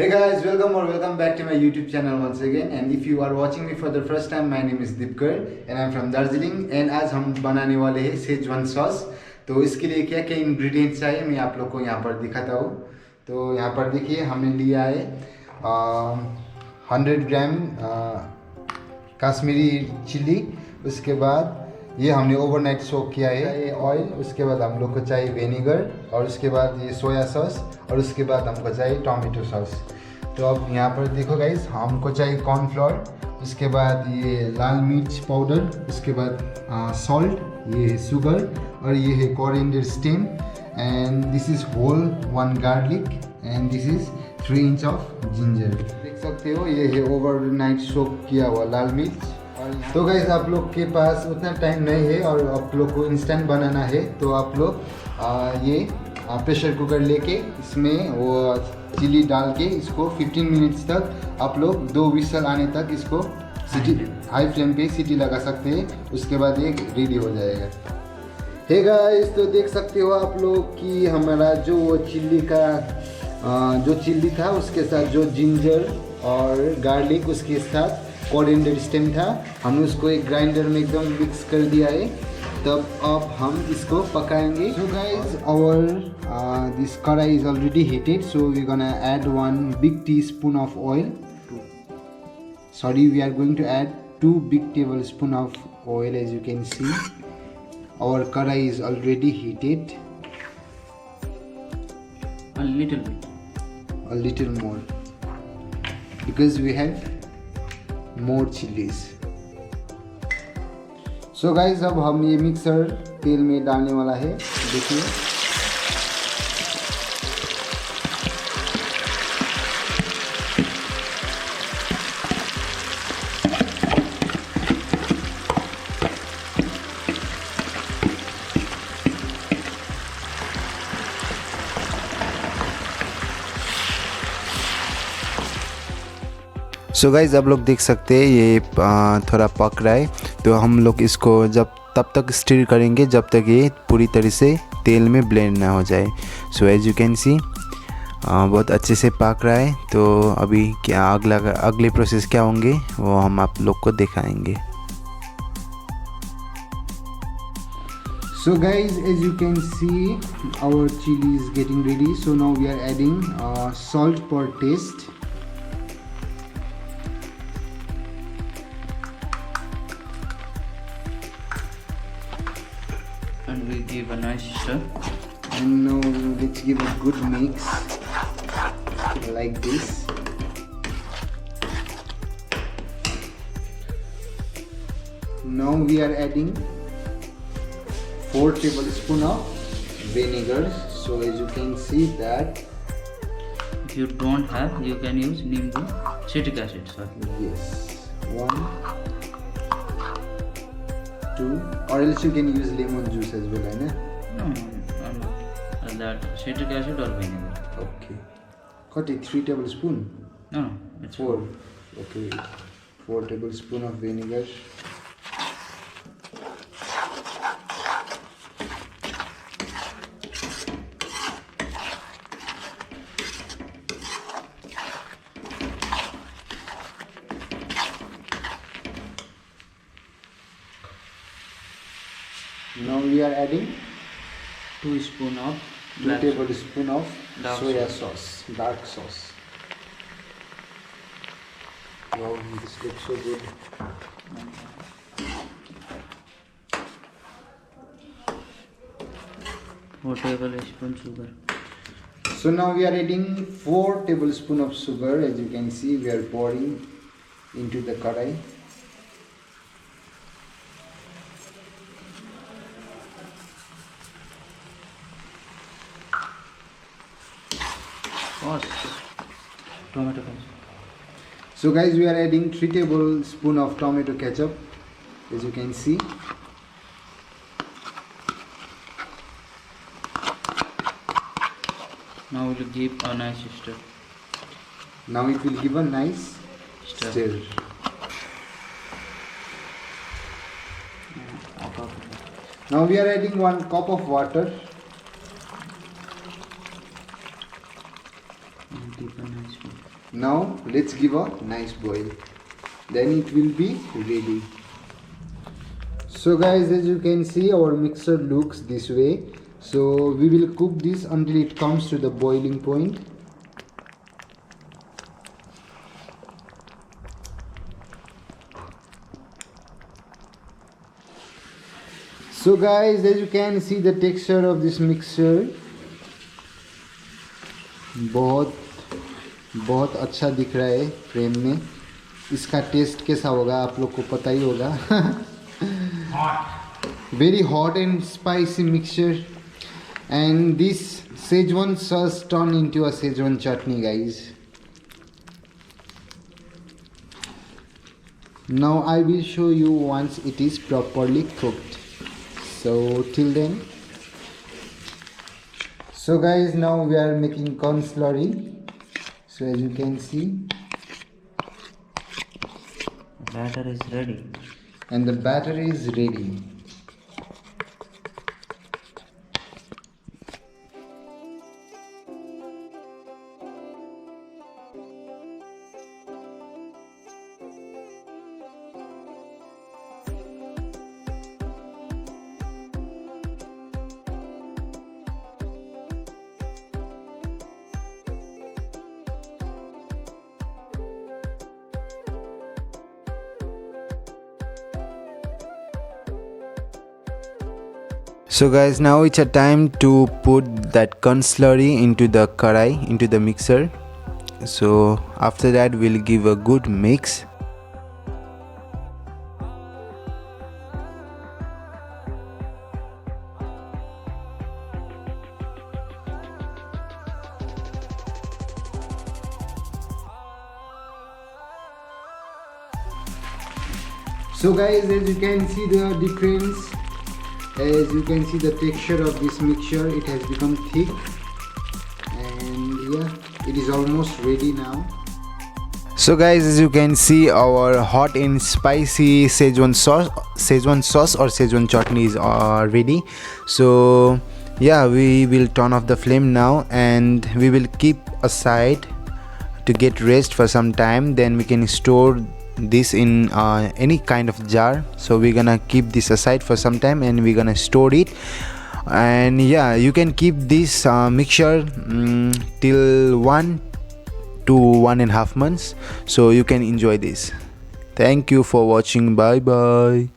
Hey guys, welcome back to my YouTube channel once again. And if you are watching me for the first time, my name is Dipkar and I'm from Darjeeling. And आज हम बनाने वाले हैं Schezwan sauce. तो इसके लिए क्या क्या इंग्रेडिएंट्स चाहिए मैं आप लोग को यहाँ पर दिखाता हूँ. तो यहाँ पर देखिए हमने लिया है 100 ग्राम कश्मीरी चिल्ली. उसके बाद ये हमने ओवरनाइट सोक किया है ये ऑयल. उसके बाद हम लोग को चाहिए विनेगर और उसके बाद ये सोया सॉस और उसके बाद हमको चाहिए टोमेटो सॉस. तो अब यहाँ पर देखो गाइस, हमको चाहिए कॉर्नफ्लोर. उसके बाद ये लाल मिर्च पाउडर. उसके बाद सॉल्ट, ये है शुगर और ये है coriander stem. And this is whole 1 garlic and this is 3 inch of ginger. देख सकते हो ये है ओवरनाइट सोक किया हुआ लाल मिर्च. तो गाइस आप लोग के पास उतना टाइम नहीं है और आप लोग को इंस्टेंट बनाना है तो आप लोग ये प्रेशर कुकर लेके इसमें वो चिली डाल के इसको 15 मिनट्स तक आप लोग 2 विसल आने तक इसको हाई फ्लेम पे सीटी लगा सकते हैं. उसके बाद ये रेडी हो जाएगा. हे गाइस, तो देख सकते हो आप लोग कि हमारा जो वो चिल्ली का जो चिल्ली था उसके साथ जो जिंजर और गार्लिक उसके साथ कोरिएंडर स्टेम था, हमने उसको एक ग्राइंडर में एकदम मिक्स कर दिया है. तब अब हम इसको पकाएंगे. So guys, our this kadhai is already heated, so we gonna add 1 big teaspoon of oil. Sorry, we are going to add 2 big tablespoon of oil. As you can see, our कढ़ाई is already heated. A little bit. A little more because we have more chilies. So guys, अब हम ये mixer तेल में डालने वाला है. देखिए सो गाइज़ आप लोग देख सकते हैं ये थोड़ा पक रहा है. तो हम लोग इसको तब तक स्टिर करेंगे जब तक ये पूरी तरह से तेल में ब्लेंड ना हो जाए. So as you can see बहुत अच्छे से पक रहा है. तो अभी क्या अगले प्रोसेस क्या होंगे वो हम आप लोग को दिखाएंगे. So guys, as you can see, our chili is getting ready. So now we are adding salt per taste. And we give a nice stir. And now let's give a good mix like this. Now we are adding 4 tablespoons of vinegar. So as you can see that. If you don't have, you can use nimbu citric acid. Sorry. Yes. 1, 2, or else you can use lemon juice as well, right? No, that citric acid or vinegar. Okay. Got it. 3 tablespoons. No, it's 4. Okay. 4 tablespoons of vinegar. Now we are adding 2 spoon of 2 tablespoons of dark soya sauce, dark sauce. Wow, this looks so good. 4 tablespoon sugar. So now we are adding 4 tablespoons of sugar. As you can see, we are pouring into the kadai. Tomato ketchup. So guys, we are adding 3 tablespoons of tomato ketchup. As you can see. Now we will give a nice stir. Now it will give a nice stir. Now we are adding 1 cup of water. Give a nice one. Now let's give a nice boil. Then it will be ready. So guys, as you can see, our mixture looks this way. So we will cook this until it comes to the boiling point. So guys, as you can see the texture of this mixture बहुत अच्छा दिख रहा है frame में. इसका test कैसा होगा आप लोग को पता ही होगा. Very hot and spicy mixture, and this Schezwan sauce turned into a Schezwan chutney, guys. Now I will show you once it is properly cooked. So till then. So guys, now we are making corn slurry. So as you can see, The batter is ready. and the batter is ready. So guys, now it's a time to put that corn slurry into the karai, into the mixer. So after that we'll give a good mix. So guys, as you can see the difference. As you can see the texture of this mixture, it has become thick, and yeah, it is almost ready now. So guys, as you can see, our hot and spicy Schezwan sauce or Schezwan chutney is ready. So yeah, we will turn off the flame now, and we will keep aside to get rest for some time. Then we can store this in any kind of jar. So we're gonna keep this aside for some time, and we're gonna store it. And yeah, you can keep this mixture till 1 to 1.5 months, so you can enjoy this. Thank you for watching. Bye bye.